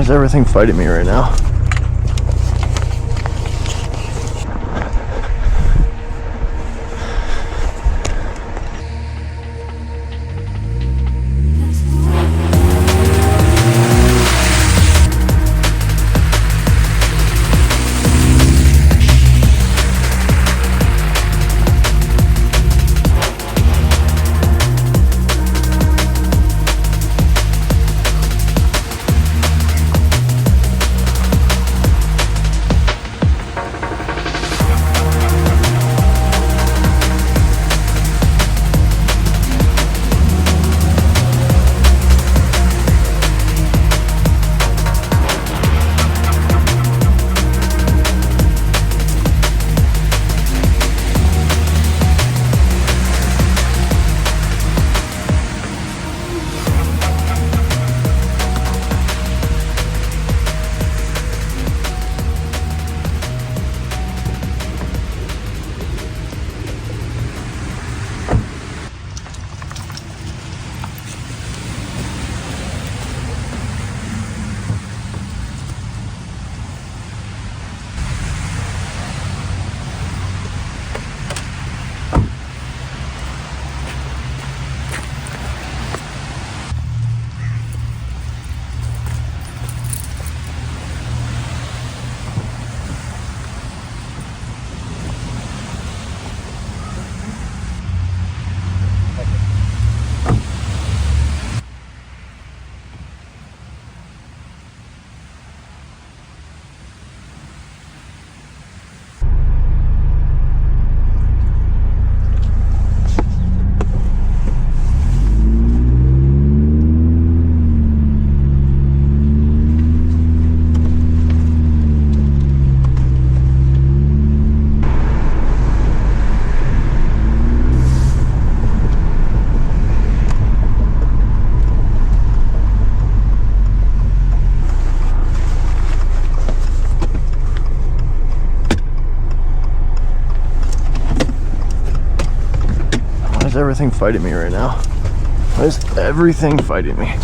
Why is everything fighting me right now? Why is everything fighting me right now? Why is everything fighting me?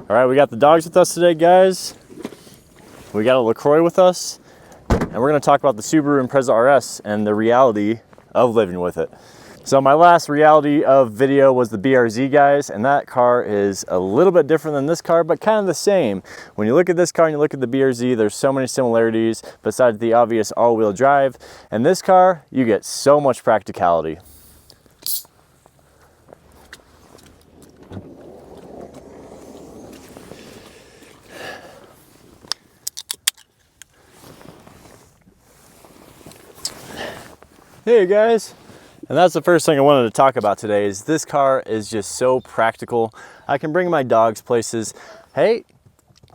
All right, we got the dogs with us today, guys. We got a LaCroix with us, and we're gonna talk about the Subaru Impreza RS and the reality of living with it. So my last reality of video was the BRZ, guys, and that car is a little bit different than this car, but kind of the same. When you look at this car and you look at the BRZ, there's so many similarities besides the obvious all-wheel drive. And this car, you get so much practicality. Hey guys, and that's the first thing I wanted to talk about today is this car is just so practical. I can bring my dogs places. Hey,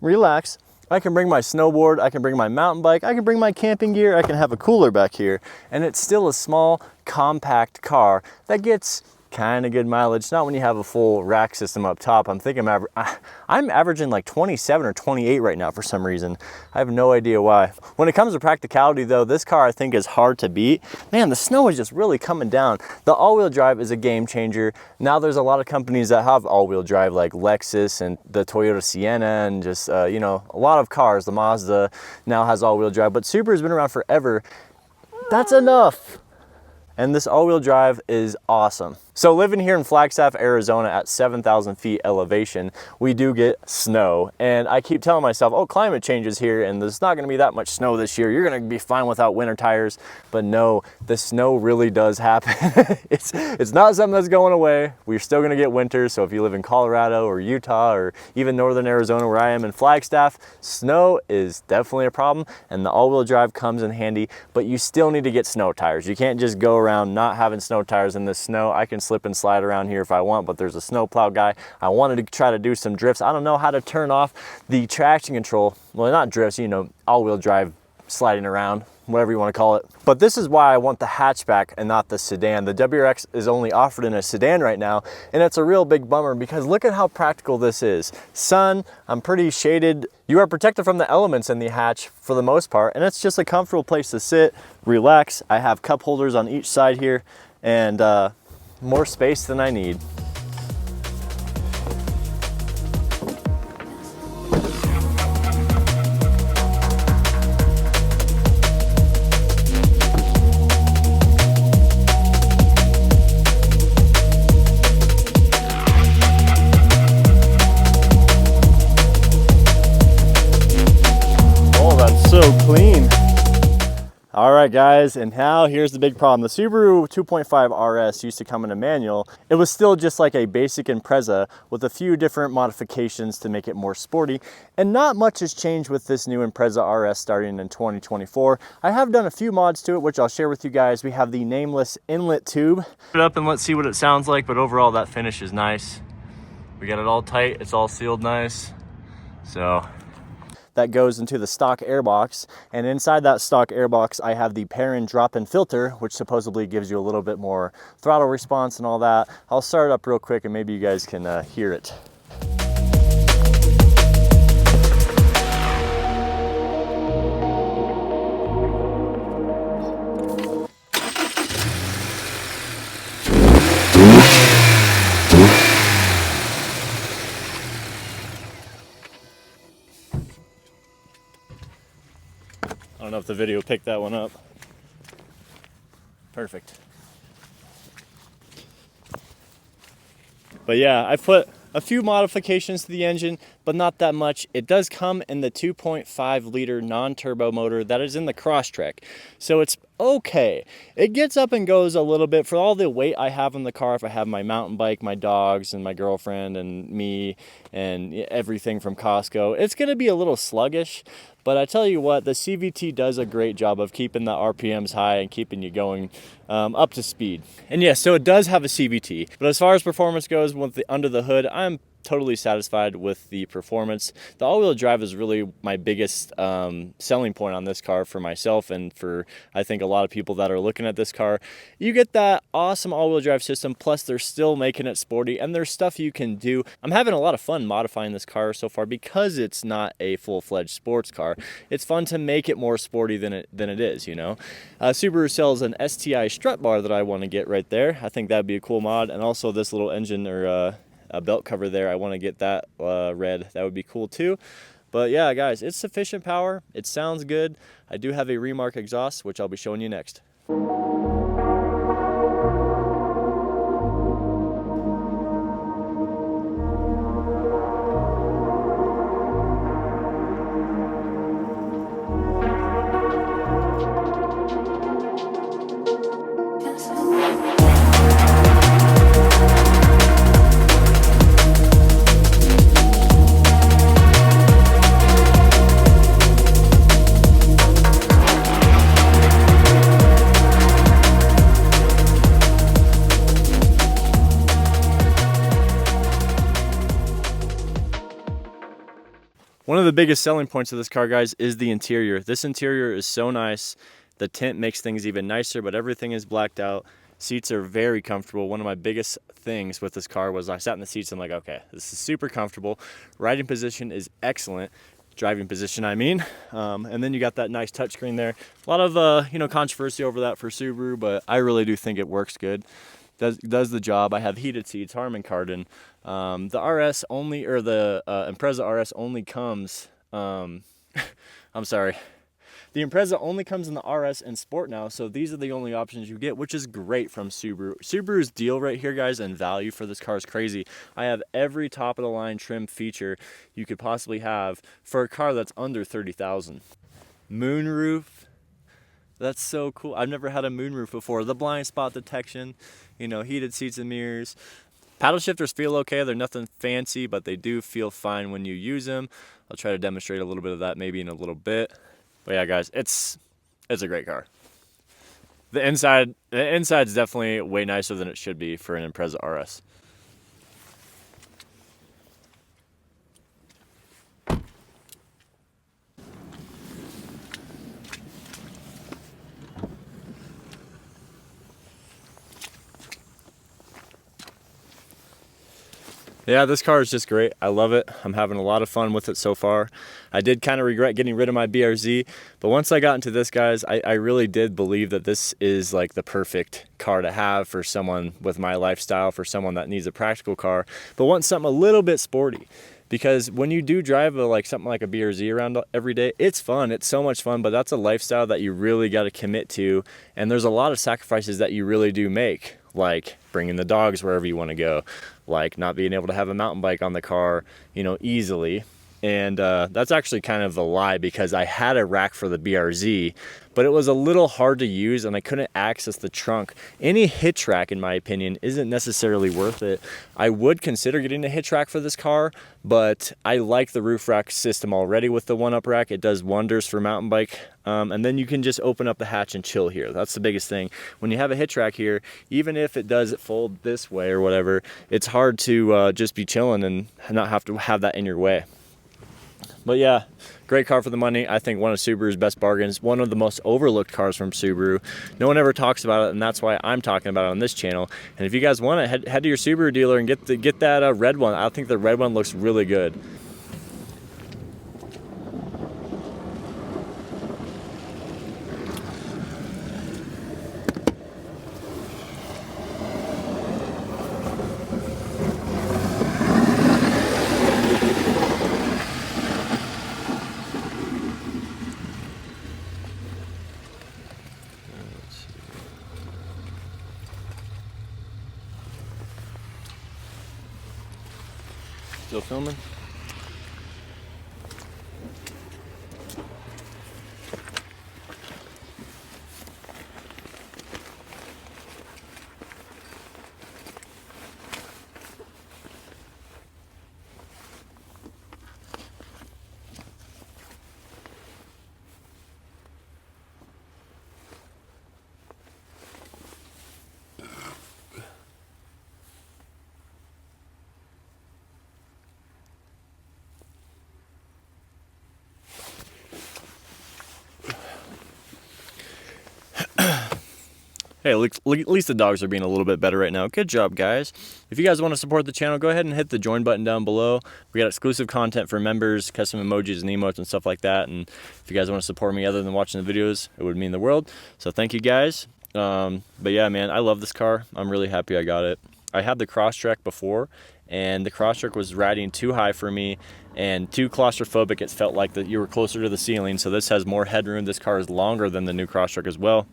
relax. I can bring my snowboard, I can bring my mountain bike, I can bring my camping gear, I can have a cooler back here, and it's still a small, compact car that gets kind of good mileage. Not when you have a full rack system up top. I'm thinking I'm averaging like 27 or 28 right now for some reason. I have no idea why. When it comes to practicality though, this car I think is hard to beat. Man, the snow is just really coming down. The all-wheel drive is a game changer. Now there's a lot of companies that have all-wheel drive like Lexus and the Toyota Sienna and just, you know, a lot of cars. The Mazda now has all-wheel drive, but Subaru's been around forever. That's enough. And this all-wheel drive is awesome. So living here in Flagstaff, Arizona at 7,000 feet elevation, we do get snow. And I keep telling myself, oh, climate change is here and there's not gonna be that much snow this year. You're gonna be fine without winter tires. But no, the snow really does happen. It's not something that's going away. We're still gonna get winter. So if you live in Colorado or Utah or even northern Arizona where I am in Flagstaff, snow is definitely a problem and the all-wheel drive comes in handy, but you still need to get snow tires. You can't just go around not having snow tires in this snow. I can slip and slide around here if I want, but there's a snowplow guy. I wanted to try to do some drifts. I don't know how to turn off the traction control. Well, not drifts, you know, all-wheel drive sliding around, whatever you want to call it. But this is why I want the hatchback and not the sedan. The WRX is only offered in a sedan right now, and it's a real big bummer because look at how practical this is. Sun, I'm pretty shaded. You are protected from the elements in the hatch for the most part, and it's just a comfortable place to sit, relax. I have cup holders on each side here, and more space than I need. So clean. All right guys, and now here's the big problem. The Subaru 2.5 RS used to come in a manual. It was still just like a basic Impreza with a few different modifications to make it more sporty, and not much has changed with this new Impreza RS starting in 2024. I have done a few mods to it, which I'll share with you guys. We have the nameless inlet tube. Put it up and let's see what it sounds like, but overall that finish is nice. We got it all tight, it's all sealed nice. So that goes into the stock airbox, and inside that stock airbox I have the Perrin drop-in filter, which supposedly gives you a little bit more throttle response and all that. I'll start it up real quick and maybe you guys can hear it. I don't know if the video picked that one up. Perfect. But yeah, I put a few modifications to the engine, but not that much. It does come in the 2.5 liter non-turbo motor that is in the Crosstrek. So it's okay. It gets up and goes a little bit for all the weight I have in the car. If I have my mountain bike, my dogs, and my girlfriend, and me, and everything from Costco, it's gonna be a little sluggish. But I tell you what, the CVT does a great job of keeping the RPMs high and keeping you going up to speed. And yes, so it does have a CVT. But as far as performance goes with the under the hood, I'm totally satisfied with the performance. The all-wheel drive is really my biggest selling point on this car for myself and for I think a lot of people that are looking at this car. You get that awesome all-wheel drive system, plus they're still making it sporty and there's stuff you can do. I'm having a lot of fun modifying this car so far because it's not a full-fledged sports car. It's fun to make it more sporty than it is, you know. Subaru sells an STI strut bar that I want to get right there. I think that'd be a cool mod, and also this little engine or a belt cover there. I want to get that red. That would be cool too. But yeah, guys, it's sufficient power. It sounds good. I do have a Remark exhaust, which I'll be showing you next. One of the biggest selling points of this car, guys, is the interior. This interior is so nice. The tint makes things even nicer, but everything is blacked out. Seats are very comfortable. One of my biggest things with this car was I sat in the seats and I'm like, okay, this is super comfortable. Riding position is excellent. Driving position, I mean. And then you got that nice touchscreen there. A lot of controversy over that for Subaru, but I really do think it works good. Does the job. I have heated seats, Harman Kardon. The RS only, or the Impreza RS only comes, I'm sorry. The Impreza only comes in the RS and Sport now, so these are the only options you get, which is great from Subaru. Subaru's deal right here, guys, and value for this car is crazy. I have every top-of-the-line trim feature you could possibly have for a car that's under $30,000. Moonroof. That's so cool. I've never had a moonroof before. The blind spot detection, heated seats and mirrors. Paddle shifters feel okay. They're nothing fancy, but they do feel fine when you use them. I'll try to demonstrate a little bit of that maybe in a little bit. But yeah, guys, it's a great car. The inside's definitely way nicer than it should be for an Impreza RS. Yeah, this car is just great. I love it. I'm having a lot of fun with it so far. I did kind of regret getting rid of my BRZ, but once I got into this, guys, I really did believe that this is like the perfect car to have for someone with my lifestyle, for someone that needs a practical car, but wants something a little bit sporty. Because when you do drive something like a BRZ around every day, it's fun. It's so much fun, but that's a lifestyle that you really got to commit to. And there's a lot of sacrifices that you really do make, like bringing the dogs wherever you want to go, like not being able to have a mountain bike on the car, easily. And that's actually kind of a lie, because I had a rack for the BRZ, but it was a little hard to use and I couldn't access the trunk. Any hitch rack, in my opinion, isn't necessarily worth it. I would consider getting a hitch rack for this car, but I like the roof rack system already with the one-up rack. It does wonders for mountain bike. And then you can just open up the hatch and chill here. That's the biggest thing. When you have a hitch rack here, even if it does fold this way or whatever, it's hard to just be chilling and not have to have that in your way. But yeah, great car for the money. I think one of Subaru's best bargains, one of the most overlooked cars from Subaru. No one ever talks about it, and that's why I'm talking about it on this channel. And if you guys want it, head to your Subaru dealer and get that red one. I think the red one looks really good. Still filming? Hey, at least the dogs are being a little bit better right now. Good job, guys. If you guys want to support the channel, go ahead and hit the join button down below. We got exclusive content for members, custom emojis and emotes and stuff like that. And if you guys want to support me other than watching the videos, it would mean the world. So thank you, guys. But yeah, man, I love this car. I'm really happy I got it. I had the Crosstrek before, and the Crosstrek was riding too high for me and too claustrophobic. It felt like that you were closer to the ceiling. So this has more headroom. This car is longer than the new Crosstrek as well,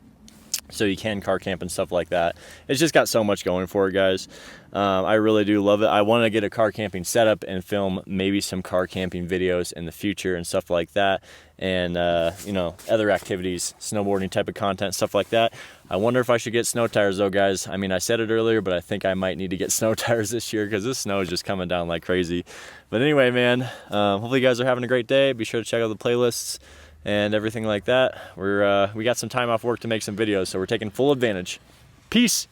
so you can car camp and stuff like that. It's just got so much going for it, guys. I really do love it. I want to get a car camping setup and film maybe some car camping videos in the future and stuff like that, and other activities, snowboarding type of content, stuff like that. I wonder if I should get snow tires though, guys. I mean, I said it earlier, but I think I might need to get snow tires this year because this snow is just coming down like crazy. But anyway, man, hopefully you guys are having a great day. Be sure to check out the playlists and everything like that. We got some time off work to make some videos, so we're taking full advantage. Peace.